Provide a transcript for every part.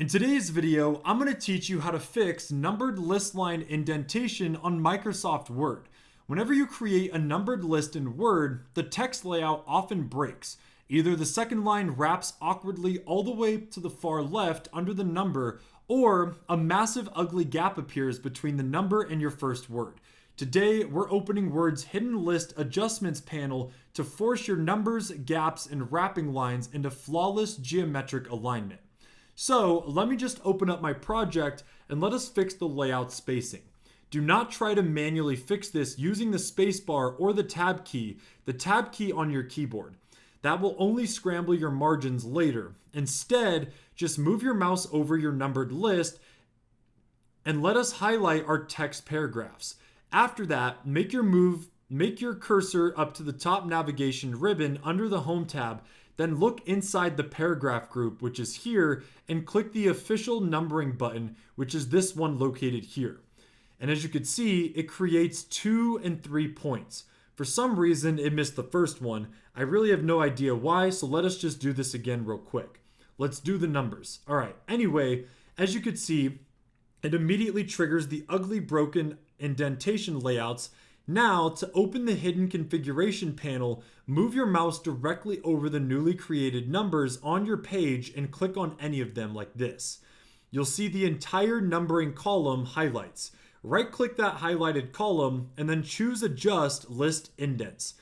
In today's video, I'm going to teach you how to fix numbered list line indentation on Microsoft Word. Whenever you create a numbered list in Word, the text layout often breaks. Either the second line wraps awkwardly all the way to the far left under the number, or a massive ugly gap appears between the number and your first word. Today, we're opening Word's Hidden List Adjustments panel to force your numbers, gaps, and wrapping lines into flawless geometric alignment. So let me just open up my project and let us fix the layout spacing. Do not try to manually fix this using the spacebar or the tab key on your keyboard. That will only scramble your margins later. Instead, just move your mouse over your numbered list and let us highlight our text paragraphs. After that, make your cursor up to the top navigation ribbon under the Home tab. Then look inside the paragraph group, which is here, and click the official numbering button, which is this one located here. And as you can see, it creates 2 and 3 points. For some reason, it missed the first one. I really have no idea why, so let us just do this again real quick. Let's do the numbers. All right, anyway, as you can see, it immediately triggers the ugly broken indentation layouts. Now, to open the hidden configuration panel, move your mouse directly over the newly created numbers on your page and click on any of them like this. You'll see the entire numbering column highlights. Right-click that highlighted column and then choose Adjust List Indents.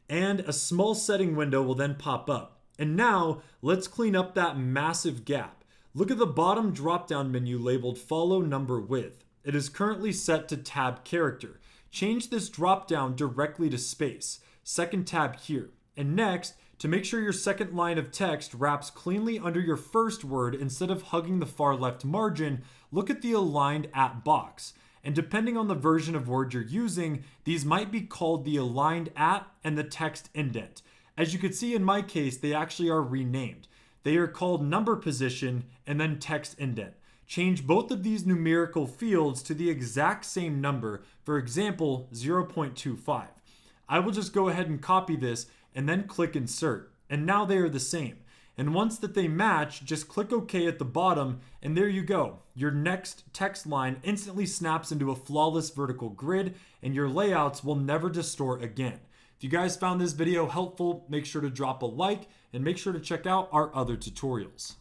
And a small setting window will then pop up. And now, let's clean up that massive gap. Look at the bottom drop-down menu labeled Follow Number With. It is currently set to Tab Character. Change this drop down directly to space, second tab here. And next, to make sure your second line of text wraps cleanly under your first word instead of hugging the far left margin, look at the aligned at box. And depending on the version of Word you're using, these might be called the aligned at and the text indent. As you can see in my case, they actually are renamed. They are called number position and then text indent. Change both of these numerical fields to the exact same number, for example, 0.25. I will just go ahead and copy this and then click Insert. And now they are the same. And once that they match, just click OK at the bottom, and there you go. Your next text line instantly snaps into a flawless vertical grid, and your layouts will never distort again. If you guys found this video helpful, make sure to drop a like, and make sure to check out our other tutorials.